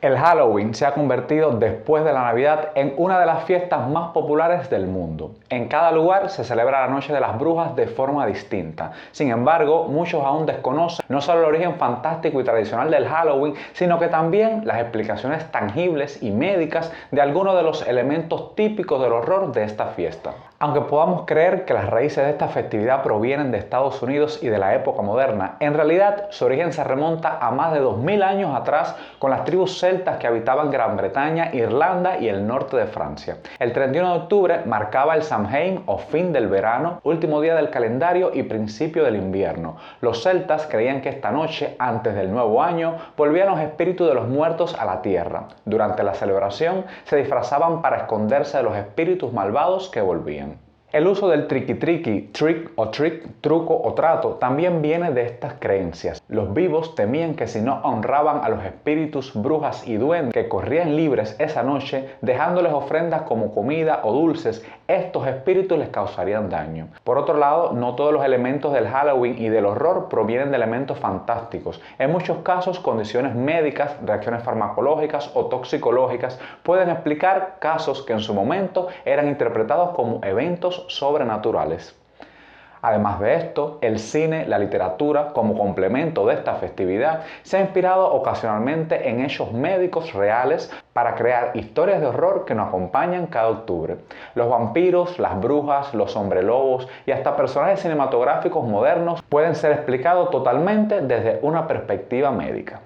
El Halloween se ha convertido después de la Navidad en una de las fiestas más populares del mundo. En cada lugar se celebra la Noche de las Brujas de forma distinta. Sin embargo, muchos aún desconocen no solo el origen fantástico y tradicional del Halloween, sino que también las explicaciones tangibles y médicas de algunos de los elementos típicos del horror de esta fiesta. Aunque podamos creer que las raíces de esta festividad provienen de Estados Unidos y de la época moderna, en realidad su origen se remonta a más de 2000 años atrás con las tribus celtas que habitaban Gran Bretaña, Irlanda y el norte de Francia. El 31 de octubre marcaba el Samhain o fin del verano, último día del calendario y principio del invierno. Los celtas creían que esta noche, antes del nuevo año, volvían los espíritus de los muertos a la tierra. Durante la celebración se disfrazaban para esconderse de los espíritus malvados que volvían. El uso del triqui-triqui, trick o trick, truco o trato, también viene de estas creencias. Los vivos temían que si no honraban a los espíritus, brujas y duendes que corrían libres esa noche, dejándoles ofrendas como comida o dulces, estos espíritus les causarían daño. Por otro lado, no todos los elementos del Halloween y del horror provienen de elementos fantásticos. En muchos casos, condiciones médicas, reacciones farmacológicas o toxicológicas pueden explicar casos que en su momento eran interpretados como eventos sobrenaturales. Además de esto, el cine, la literatura, como complemento de esta festividad, se ha inspirado ocasionalmente en hechos médicos reales para crear historias de horror que nos acompañan cada octubre. Los vampiros, las brujas, los hombrelobos y hasta personajes cinematográficos modernos pueden ser explicados totalmente desde una perspectiva médica.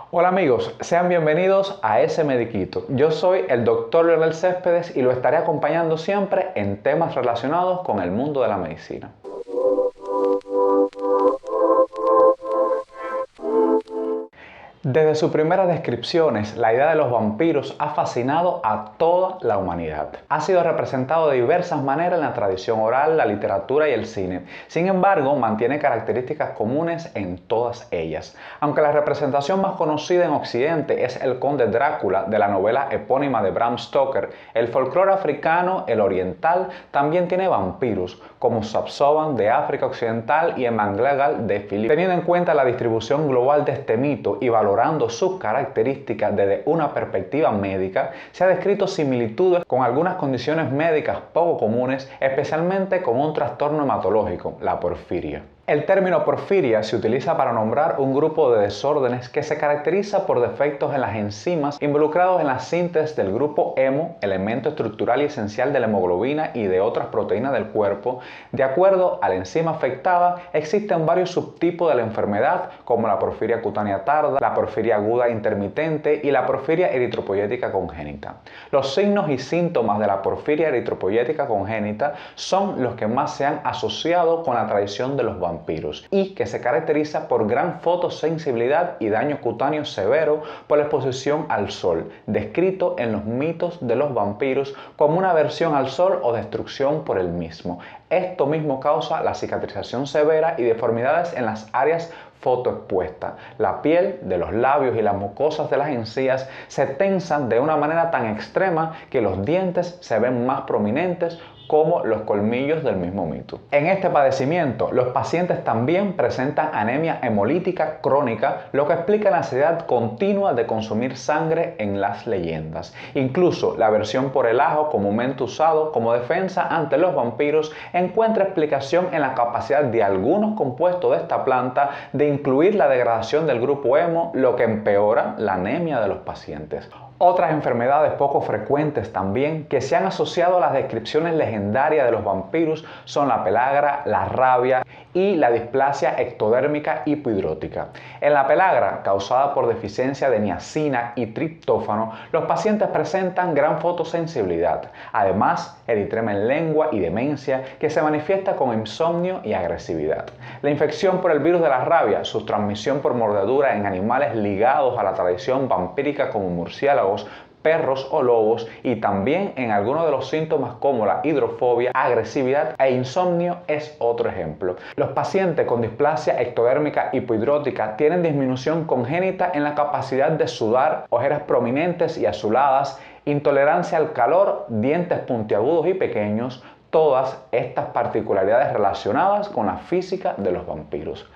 Hola amigos, sean bienvenidos a Ese Mediquito. Yo soy el Dr. Leonel Céspedes y lo estaré acompañando siempre en temas relacionados con el mundo de la medicina. Desde sus primeras descripciones, la idea de los vampiros ha fascinado a toda la humanidad. Ha sido representado de diversas maneras en la tradición oral, la literatura y el cine. Sin embargo, mantiene características comunes en todas ellas. Aunque la representación más conocida en Occidente es el Conde Drácula de la novela epónima de Bram Stoker, el folclore africano, el oriental, también tiene vampiros, como Sapsoban de África Occidental y Emanglegal de Filipinas. Teniendo en cuenta la distribución global de este mito y valorando sus características desde una perspectiva médica, se ha descrito similitudes con algunas condiciones médicas poco comunes, especialmente con un trastorno hematológico, la porfiria. El término porfiria se utiliza para nombrar un grupo de desórdenes que se caracteriza por defectos en las enzimas involucrados en la síntesis del grupo hemo, elemento estructural y esencial de la hemoglobina y de otras proteínas del cuerpo. De acuerdo a la enzima afectada, existen varios subtipos de la enfermedad, como la porfiria cutánea tarda, la porfiria aguda intermitente y la porfiria eritropoyética congénita. Los signos y síntomas de la porfiria eritropoyética congénita son los que más se han asociado con la tradición de los vampiros y que se caracteriza por gran fotosensibilidad y daño cutáneo severo por la exposición al sol, descrito en los mitos de los vampiros como una aversión al sol o destrucción por el mismo. Esto mismo causa la cicatrización severa y deformidades en las áreas fotoexpuestas. La piel de los labios y las mucosas de las encías se tensan de una manera tan extrema que los dientes se ven más prominentes como los colmillos del mismo mito. En este padecimiento, los pacientes también presentan anemia hemolítica crónica, lo que explica la necesidad continua de consumir sangre en las leyendas. Incluso la aversión por el ajo, comúnmente usado como defensa ante los vampiros, encuentra explicación en la capacidad de algunos compuestos de esta planta de incluir la degradación del grupo hemo, lo que empeora la anemia de los pacientes. Otras enfermedades poco frecuentes también que se han asociado a las descripciones legendarias de los vampiros son la pelagra, la rabia y la displasia ectodérmica hipohidrótica. En la pelagra, causada por deficiencia de niacina y triptófano, los pacientes presentan gran fotosensibilidad. Además, eritema en lengua y demencia que se manifiesta con insomnio y agresividad. La infección por el virus de la rabia, su transmisión por mordedura en animales ligados a la tradición vampírica como murciélagos, perros o lobos, y también en algunos de los síntomas como la hidrofobia, agresividad e insomnio es otro ejemplo. Los pacientes con displasia ectodérmica hipohidrótica tienen disminución congénita en la capacidad de sudar, ojeras prominentes y azuladas, intolerancia al calor, dientes puntiagudos y pequeños, todas estas particularidades relacionadas con la física de los vampiros.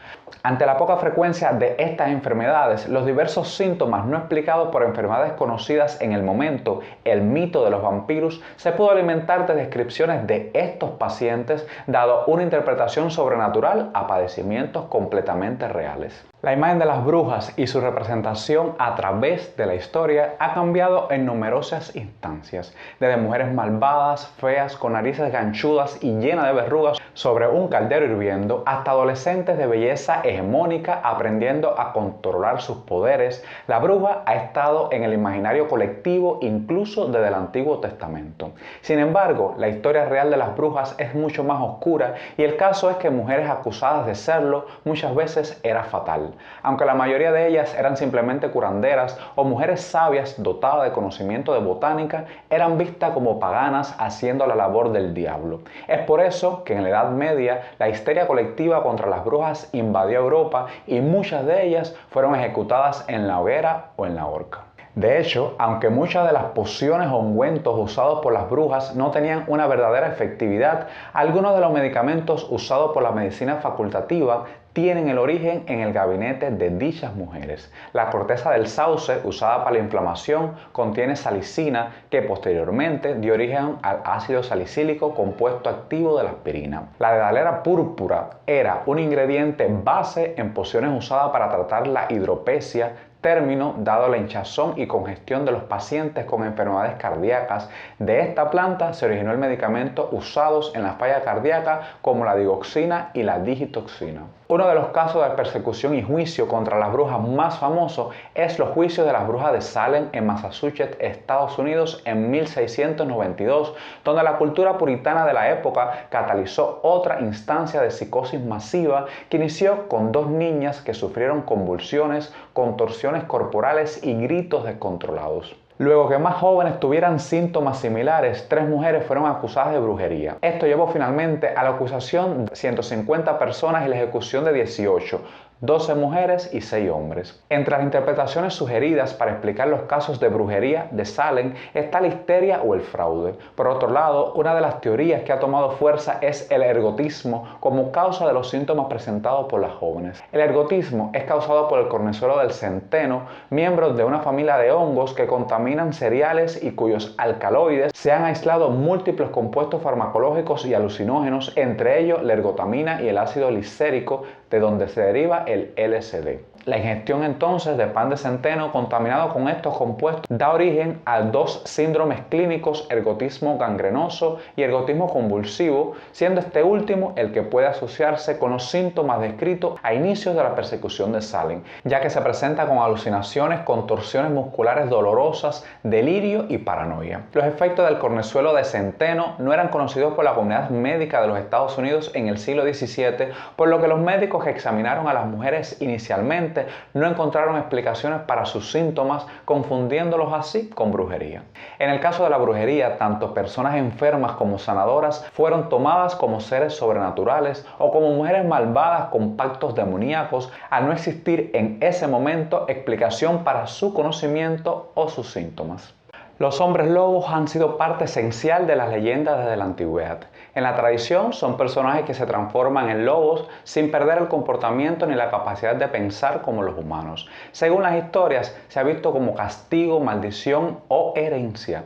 Ante la poca frecuencia de estas enfermedades, los diversos síntomas no explicados por enfermedades conocidas en el momento, el mito de los vampiros se pudo alimentar de descripciones de estos pacientes, dado una interpretación sobrenatural a padecimientos completamente reales. La imagen de las brujas y su representación a través de la historia ha cambiado en numerosas instancias, desde mujeres malvadas, feas, con narices ganchudas y llenas de verrugas sobre un caldero hirviendo, hasta adolescentes de belleza hegemónica aprendiendo a controlar sus poderes. La bruja ha estado en el imaginario colectivo incluso desde el Antiguo Testamento. Sin embargo, la historia real de las brujas es mucho más oscura y el caso es que mujeres acusadas de serlo muchas veces era fatal. Aunque la mayoría de ellas eran simplemente curanderas o mujeres sabias dotadas de conocimiento de botánica, eran vistas como paganas haciendo la labor del diablo. Es por eso que en la Edad Media la histeria colectiva contra las brujas invadió Europa y muchas de ellas fueron ejecutadas en la hoguera o en la horca. De hecho, aunque muchas de las pociones o ungüentos usados por las brujas no tenían una verdadera efectividad, algunos de los medicamentos usados por la medicina facultativa tienen el origen en el gabinete de dichas mujeres. La corteza del sauce, usada para la inflamación, contiene salicina, que posteriormente dio origen al ácido salicílico, compuesto activo de la aspirina. La dedalera púrpura era un ingrediente base en pociones usadas para tratar la hidropesia, término dado la hinchazón y congestión de los pacientes con enfermedades cardíacas. De esta planta se originó el medicamento usados en la falla cardíaca como la digoxina y la digitoxina. Uno de los casos de persecución y juicio contra las brujas más famosos es los juicios de las brujas de Salem en Massachusetts, Estados Unidos en 1692, donde la cultura puritana de la época catalizó otra instancia de psicosis masiva que inició con dos niñas que sufrieron convulsiones, contorsiones corporales y gritos descontrolados. Luego que más jóvenes tuvieran síntomas similares, 3 mujeres fueron acusadas de brujería. Esto llevó finalmente a la acusación de 150 personas y la ejecución de 18, 12 mujeres y 6 hombres. Entre las interpretaciones sugeridas para explicar los casos de brujería de Salem está la histeria o el fraude. Por otro lado, una de las teorías que ha tomado fuerza es el ergotismo como causa de los síntomas presentados por las jóvenes. El ergotismo es causado por el cornezuelo del centeno, miembros de una familia de hongos que contaminan cereales y cuyos alcaloides se han aislado múltiples compuestos farmacológicos y alucinógenos, entre ellos la ergotamina y el ácido lisérico, de donde se deriva el LSD. La ingestión entonces de pan de centeno contaminado con estos compuestos da origen a 2 síndromes clínicos, ergotismo gangrenoso y ergotismo convulsivo, siendo este último el que puede asociarse con los síntomas descritos a inicios de la persecución de Salem, ya que se presenta con alucinaciones, contorsiones musculares dolorosas, delirio y paranoia. Los efectos del cornezuelo de centeno no eran conocidos por la comunidad médica de los Estados Unidos en el siglo XVII, por lo que los médicos que examinaron a las mujeres inicialmente no encontraron explicaciones para sus síntomas, confundiéndolos así con brujería. En el caso de la brujería, tanto personas enfermas como sanadoras fueron tomadas como seres sobrenaturales o como mujeres malvadas con pactos demoníacos, al no existir en ese momento explicación para su conocimiento o sus síntomas. Los hombres lobos han sido parte esencial de las leyendas desde la antigüedad. En la tradición son personajes que se transforman en lobos sin perder el comportamiento ni la capacidad de pensar como los humanos. Según las historias, se ha visto como castigo, maldición o herencia.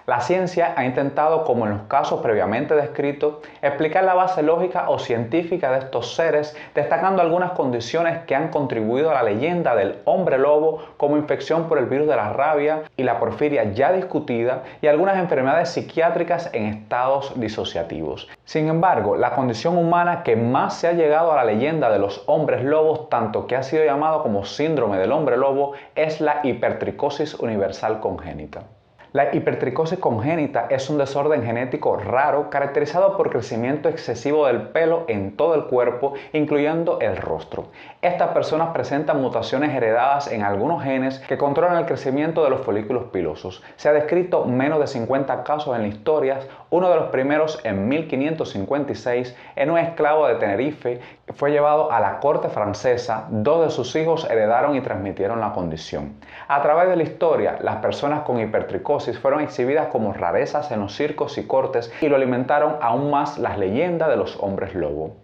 La ciencia ha intentado, como en los casos previamente descritos, explicar la base lógica o científica de estos seres, destacando algunas condiciones que han contribuido a la leyenda del hombre lobo, como infección por el virus de la rabia y la porfiria ya discutida, y algunas enfermedades psiquiátricas en estados disociativos. Sin embargo, la condición humana que más se ha llegado a la leyenda de los hombres lobos, tanto que ha sido llamado como síndrome del hombre lobo, es la hipertricosis universal congénita. La hipertricosis congénita es un desorden genético raro caracterizado por crecimiento excesivo del pelo en todo el cuerpo, incluyendo el rostro. Estas personas presentan mutaciones heredadas en algunos genes que controlan el crecimiento de los folículos pilosos. Se ha descrito menos de 50 casos en la historia, uno de los primeros en 1556 en un esclavo de Tenerife que fue llevado a la corte francesa. 2 de sus hijos heredaron y transmitieron la condición. A través de la historia, las personas con hipertricosis fueron exhibidas como rarezas en los circos y cortes y lo alimentaron aún más las leyendas de los hombres lobo.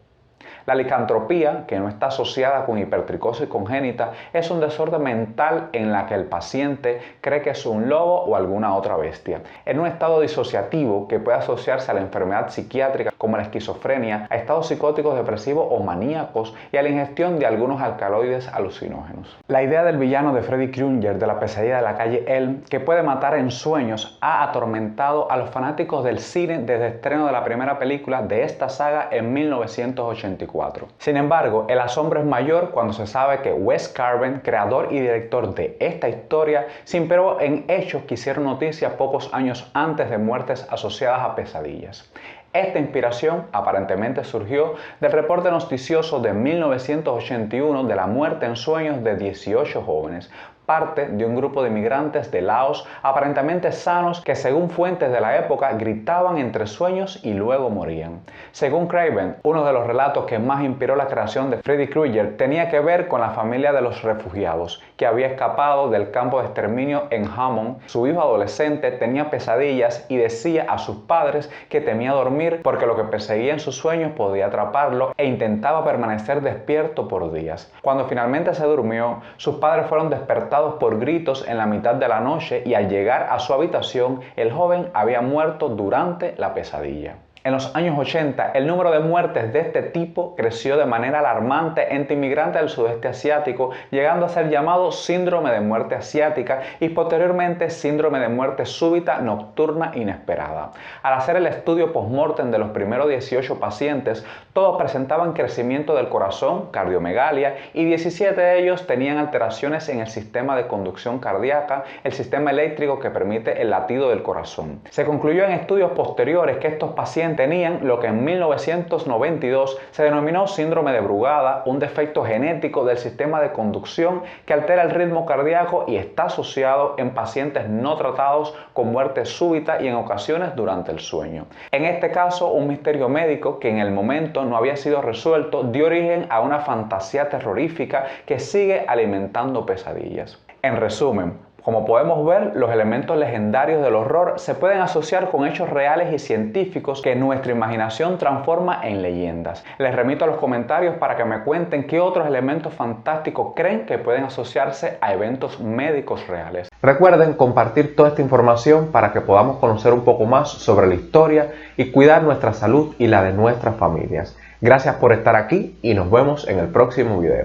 La licantropía, que no está asociada con hipertricosis congénita, es un desorden mental en la que el paciente cree que es un lobo o alguna otra bestia. En un estado disociativo que puede asociarse a la enfermedad psiquiátrica como la esquizofrenia, a estados psicóticos depresivos o maníacos y a la ingestión de algunos alcaloides alucinógenos. La idea del villano de Freddy Krueger de la pesadilla de la calle Elm, que puede matar en sueños, ha atormentado a los fanáticos del cine desde el estreno de la primera película de esta saga en 1984. Sin embargo, el asombro es mayor cuando se sabe que Wes Craven, creador y director de esta historia, se inspiró en hechos que hicieron noticia pocos años antes de muertes asociadas a pesadillas. Esta inspiración aparentemente surgió del reporte noticioso de 1981 de la muerte en sueños de 18 jóvenes, parte de un grupo de inmigrantes de Laos aparentemente sanos que, según fuentes de la época, gritaban entre sueños y luego morían. Según Craven, uno de los relatos que más inspiró la creación de Freddy Krueger tenía que ver con la familia de los refugiados, que había escapado del campo de exterminio en Hammond. Su hijo adolescente tenía pesadillas y decía a sus padres que temía dormir porque lo que perseguía en sus sueños podía atraparlo e intentaba permanecer despierto por días. Cuando finalmente se durmió, sus padres fueron despertados por gritos en la mitad de la noche y al llegar a su habitación, el joven había muerto durante la pesadilla. En los años 80, el número de muertes de este tipo creció de manera alarmante entre inmigrantes del sudeste asiático, llegando a ser llamado síndrome de muerte asiática y posteriormente síndrome de muerte súbita nocturna inesperada. Al hacer el estudio post-mortem de los primeros 18 pacientes, todos presentaban crecimiento del corazón, cardiomegalia, y 17 de ellos tenían alteraciones en el sistema de conducción cardíaca, el sistema eléctrico que permite el latido del corazón. Se concluyó en estudios posteriores que estos pacientes tenían lo que en 1992 se denominó síndrome de Brugada, un defecto genético del sistema de conducción que altera el ritmo cardíaco y está asociado en pacientes no tratados con muerte súbita y en ocasiones durante el sueño. En este caso, un misterio médico que en el momento no había sido resuelto dio origen a una fantasía terrorífica que sigue alimentando pesadillas. En resumen, como podemos ver, los elementos legendarios del horror se pueden asociar con hechos reales y científicos que nuestra imaginación transforma en leyendas. Les remito a los comentarios para que me cuenten qué otros elementos fantásticos creen que pueden asociarse a eventos médicos reales. Recuerden compartir toda esta información para que podamos conocer un poco más sobre la historia y cuidar nuestra salud y la de nuestras familias. Gracias por estar aquí y nos vemos en el próximo video.